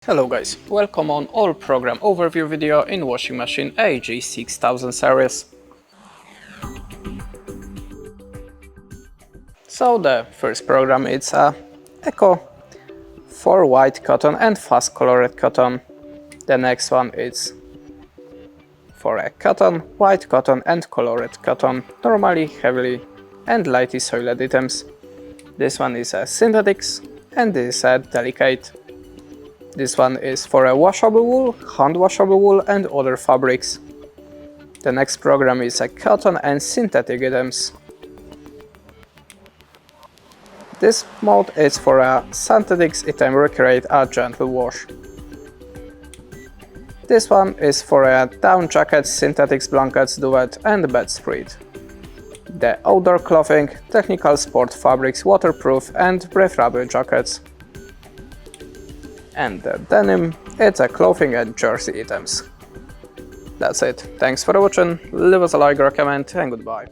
Hello guys, welcome on all program overview video in washing machine AEG 6000 series. So the first program is a Eco for white cotton and fast colored cotton. The next one is for a cotton, white cotton and colored cotton, normally heavily and lightly soiled items. This one is a synthetics and this is a delicate. This one is for a washable wool, hand washable wool and other fabrics. The next program is a cotton and synthetic items. This mode is for a synthetics item require a gentle wash. This one is for a down jackets, synthetics blankets, duvet and bedspread. The outdoor clothing, technical sport fabrics, waterproof and breathable jackets. And the denim, it's a clothing and jersey items. That's it. Thanks for watching, leave us a like, recommend and goodbye.